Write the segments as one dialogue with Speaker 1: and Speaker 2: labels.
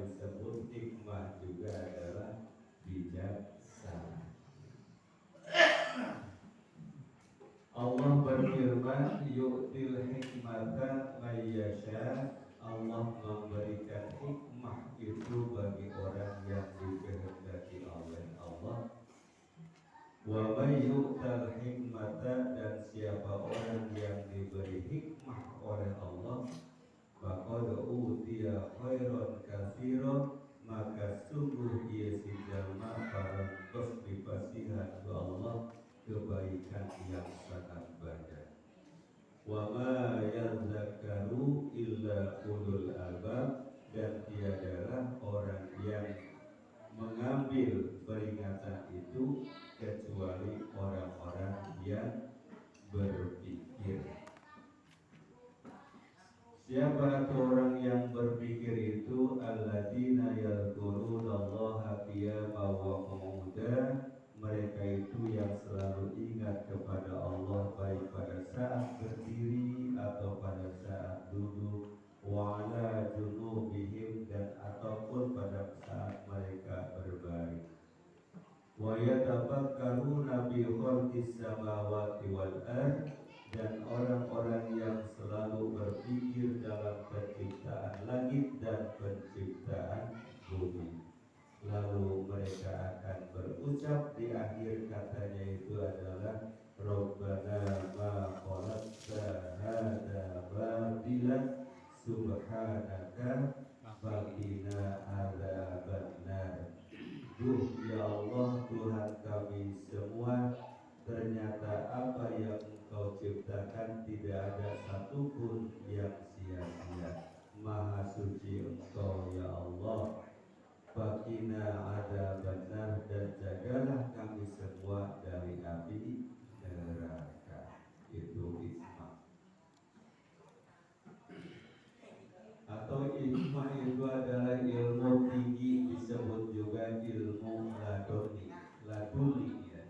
Speaker 1: disebut hikmah juga adalah bijaksana. Allah berfirman, yu'til hikmata may yasha. Allah memberikan hikmah itu bagi orang yang dikehendaki oleh Allah. Wa may yu'tal hikmata, dan siapa orang yang diberi hikmah oleh Allah, faqad utiya khairan katsiran, maka sungguh ia si jalma parantos dipasihan ku Allah kebaikan yang sangat banyak. Wa ma yadzakaru illa ulul albab, dan tiadalah orang yang mengambil peringatan itu kecuali orang-orang yang berpikir. Siapa orang yang berpikir itu? Alladzina yadhkurunallaha qiyaman wa qu'udan, mereka itu yang selalu ingat kepada Allah baik pada saat berdiri atau pada saat duduk, wa ala junubihim, dan ataupun pada saat mereka berbaring. Wa yatafakkaruna fi khalqis samawati wal ardh, dan orang-orang yang selalu berpikir dalam penciptaan langit dan penciptaan bumi. Lalu mereka akan berucap di akhir katanya itu adalah Rabbana ma khalaqta hadza batila subhanaka faqina adzabannar. Duh ya Allah, Tuhan kami semua, ternyata apa yang Engkau ciptakan tidak ada satupun yang sia-sia. Maha suci Engkau ya Allah. Faqina adzabannar, dan jagalah kami semua dari api neraka. Itu hikmah. Atau hikmah itu adalah ilmu tinggi, disebut juga ilmu laduni ya.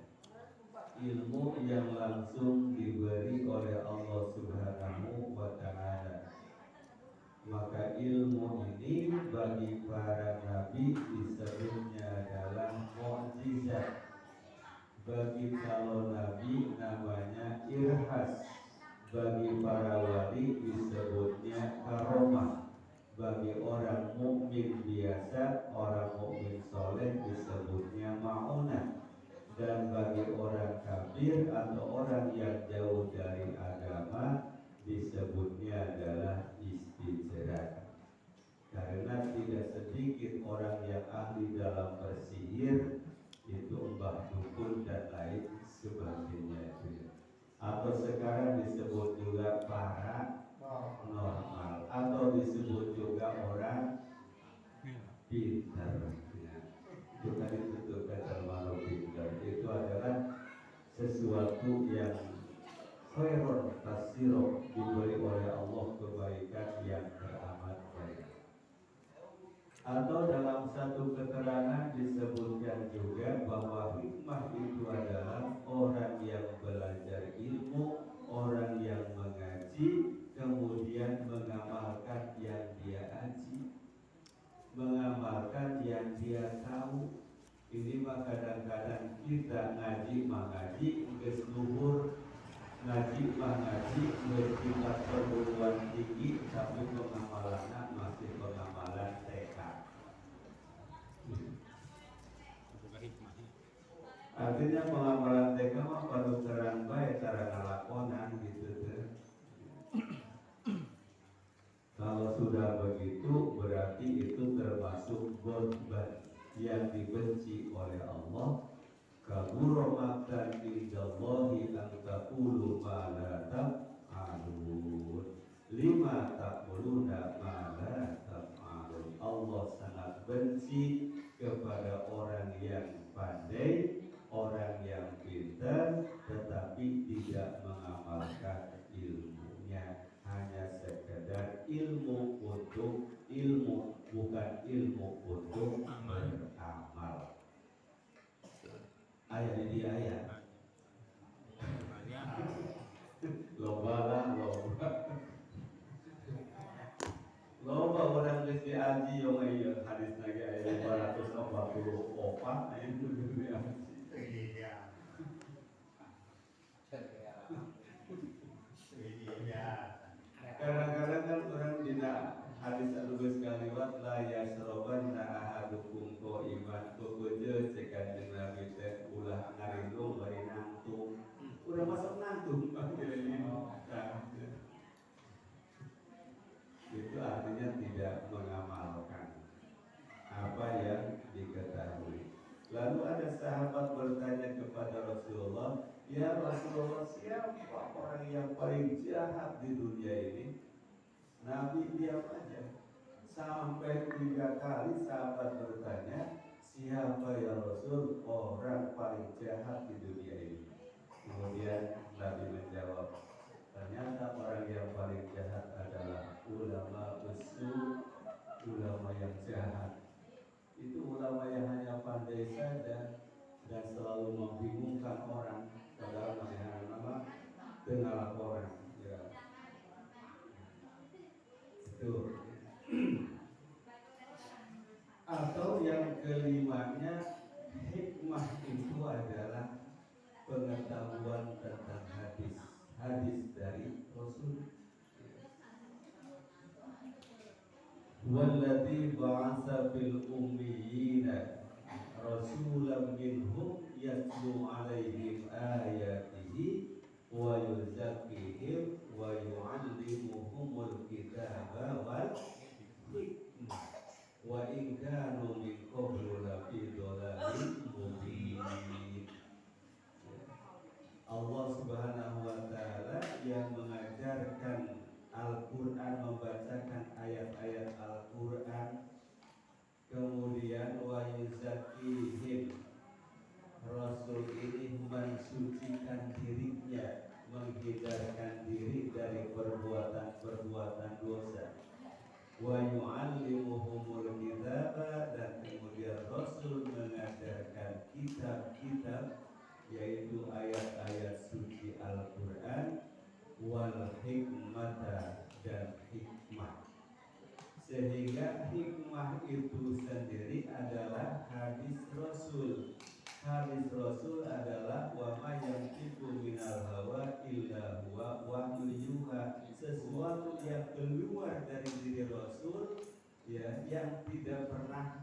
Speaker 1: Ilmu yang langsung diberi oleh Allah Subhanahu wa ta'ala. Maka ilmu ini bagi para nabi disebutnya adalah mukjizat. Bagi calon nabi namanya irhas. Bagi para wali disebutnya karomah. Bagi orang mukmin biasa, orang mukmin soleh disebutnya ma'unah. Dan bagi orang kafir atau orang yang jauh dari agama disebutnya adalah istijrat. Karena tidak sedikit orang yang ahli dalam bersihir, itu mbah dukun dan lain sebagainya itu. Atau sekarang disebut juga paranormal, atau disebut juga orang pintar. Itu kan itu kata malu pintar. Itu adalah sesuatu yang khairon kasiro, diberi oleh Allah kebaikan yang teramat banyak. Atau dalam satu keterangan disebutkan juga bahwa hikmah itu adalah orang yang belajar ilmu, orang yang mengaji, kemudian mengamalkan yang dia aji, mengamalkan yang dia tahu. Ini mah kadang-kadang kita ngaji geus luhur, ngaji tingkat perguruan tinggi, tapi pengamalannya masih pengamalan TK. Artinya pengamalan TK mah perlu terang bae cara ngalakonan gitu tuh. Kalau sudah begitu berarti itu termasuk ghadban yang dibenci oleh Allah. Kabura maqtan indallahi an taqulu ma la taf'alun. Lima taquluna ma la taf'alun. Allah sangat benci kepada orang yang pandai, orang yang pintar tetapi tidak mengamalkan ilmunya. Hanya sekedar ilmu untuk ilmu, bukan ilmu untuk beramal. Ayat ini ayat. Loba lah, loba orang geus diaji yang hadis waktu opa itu ya.
Speaker 2: Iya. Iya.
Speaker 1: Kadang-kadang kan orang tidak hadis alus kaliwat la yasrobanna ahadukum qaiman kukujeun cek kanjeng Nabi teh ulah ngaridung bari nangtung. Udah masuk nangtung panggilnya. Itu artinya tidak mengamalkan apa yang diketahui. Lalu ada sahabat bertanya kepada Rasulullah, ya Rasulullah, siapa orang yang paling jahat di dunia ini? Nabi diam aja. Sampai 3 kali sahabat bertanya, siapa ya Rasul orang paling jahat di dunia ini? Kemudian Nabi menjawab, ternyata orang yang paling jahat adalah ulama usul, ulama yang jahat. Itu ulama yang hanya pandai saja dan selalu membingungkan orang, padahal nama dengar orang. Ya. Itu. Atau yang kelimanya, hikmah itu adalah pengetahuan tentang hadis dari Rasul. Walladzi ba'atsa fil ummiyina rasulan minhum yatlu 'alaihim ayatihi wa yuzakkihim wa yu'allimuhumul kitaba wal hikmah wa in kanu min qablu lafi dhalalin mubin. Allah Subhanahu wa taala yang mengajarkan Al-Quran, membacakan ayat-ayat Al-Quran, kemudian wa yuzakihim, Rasul ini mensucikan dirinya, menghindarkan diri dari perbuatan-perbuatan dosa. Wa yu'allimuhumul kitaba, dan kemudian Rasul mengajarkan kitab-kitab, yaitu ayat-ayat suci Al-Quran, wal hikmata, dan hikmah. Sehingga hikmah itu sendiri adalah hadis Rasul. Hadis Rasul adalah wa ma yantiqu minal hawa illa huwa wahyun yuha, sesuatu yang keluar dari diri Rasul, ya, yang tidak pernah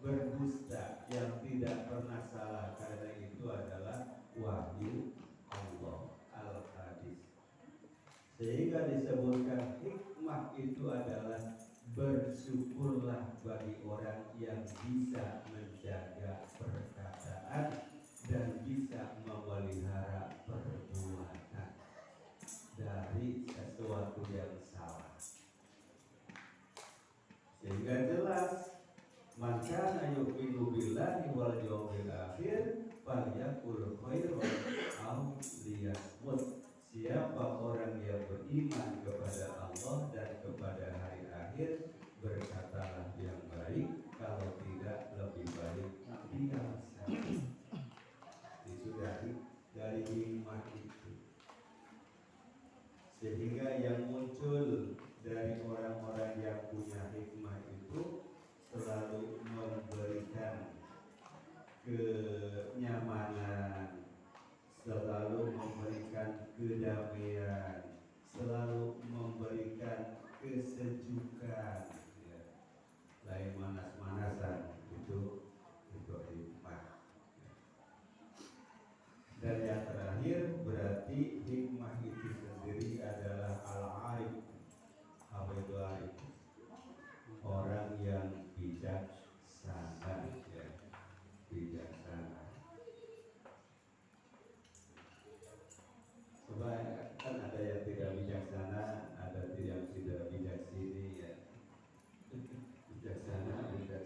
Speaker 1: berdusta, yang tidak pernah salah, karena itu adalah wahyu Allah al-hadis. Sehingga disebutkan hikmah itu adalah bersyukurlah bagi orang yang bisa menjaga perkataan dan bisa memelihara perbuatan dari sesuatu yang salah. Sehingga jelas, man kana yu'minu billahi wal yawmil akhir falyaqul khairan aw liyasmut. Siapa orang yang beriman kepada Allah dan kepada hari akhir, berkatalah yang baik, kalau tidak lebih baik diam saja. Itu dari hikmah itu. Sehingga yang muncul dari orang-orang yang punya hikmah itu selalu memberikan kenyamanan, selalu memberikan kedamaian, selalu memberikan kesejukan, ya. Lain manas-manasan, itu hikmah. Dan yang terakhir, berarti hikmah itu sendiri adalah al-arif, hafidhul arif, orang yang bijaksana, ya, bijaksana. Coba, kan ada yang tidak bijaksana, ada yang tidak bijaksini, ya. Bijaksana, bijaksana.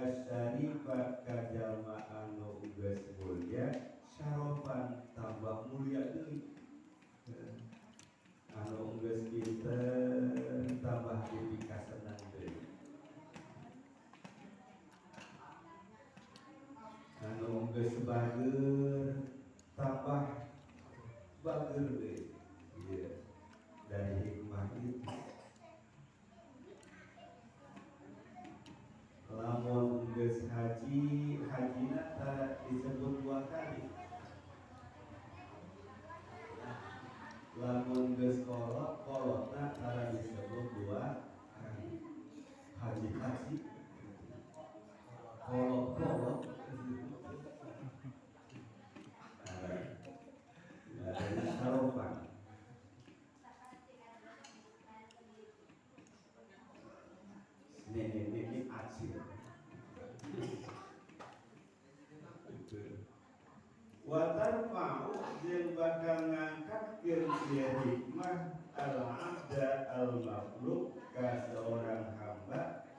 Speaker 1: asyarifat kajalma anu geus mulia syarofan tambah mulia deui anu geus pinten tambah dipikasenan deui anu geus bageur tambah bageur deui ieu dari hikmah itu lamun geus haji hajina disebut 2 kali lamun geus kolotna tara disebut 2 kali haji kolot dari saropan ini acil watar mau jeung bakal ngangkatkeun ieu hikmah al-abda al-makhluk ka seorang hamba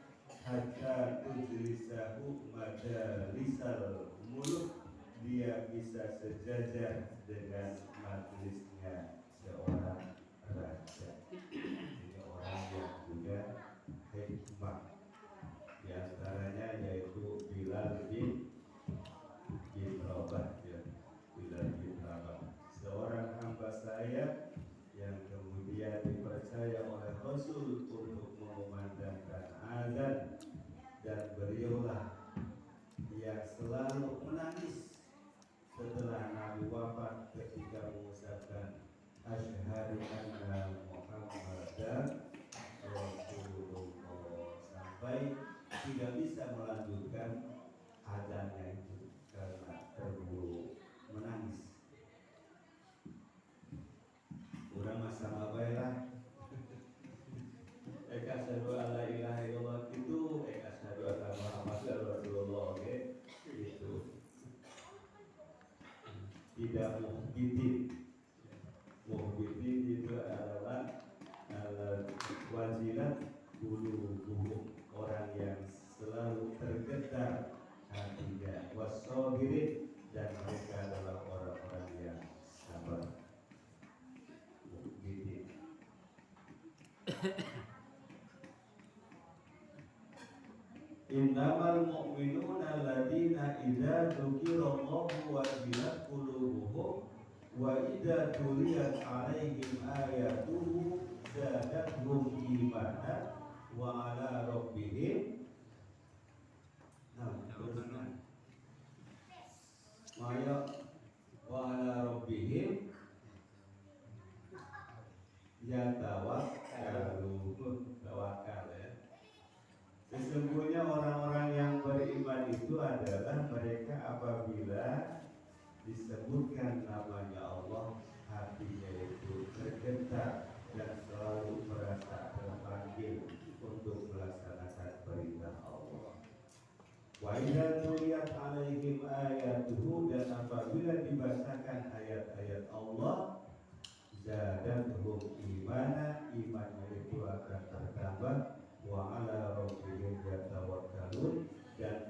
Speaker 1: hatta tujlisahu majalisal muluk dia bisa sejajar dengan majelisnya seorang raja. Ini orang yang punya hikmah. Di antaranya yaitu Bilal bin Rabah ya. Bilal bin Rabah, seorang hamba saya yang kemudian dipercaya oleh Rasul untuk mengumandangkan azan, dan beliaulah yang selalu menangis setelah Nabi wafat ketika mengucapkan asyhadu anna Muhammadan Rasulullah sampai tidak bisa melanjutkan azannya itu karena terburu menangis. Urang sama baiklah. Eka asyhadu alla ilaha illallah itu eka asyhadu anna Muhammadan Rasulullah itu tidak muhbitin itu adalah wajilat qulubuhum, orang yang selalu tergetar hatinya, wasabirin, dan mereka adalah orang-orang yang sabar. Muhbitin innamal mu'minuna alladzina idza dzukirallahu wajilat qulubuhum wa idza tuliyat 'alaihim ayatuhu zadatuhum imanan wa 'ala rabbihim maya wa 'ala rabbihim yatawakkalun. Tawakal ya. Sesungguhnya orang-orang yang beriman itu adalah mereka apabila disebutkan namanya Allah, hatinya itu tergetar dan selalu merasa terpanggil untuk melaksanakan perintah Allah. Wa idza tuliyat 'alaihim ayatuhu, dan apabila dibacakan ayat-ayat Allah, zadatuhum imana, imannya itu akan bertambah, wa ala rabbihim yatawakkalun, dan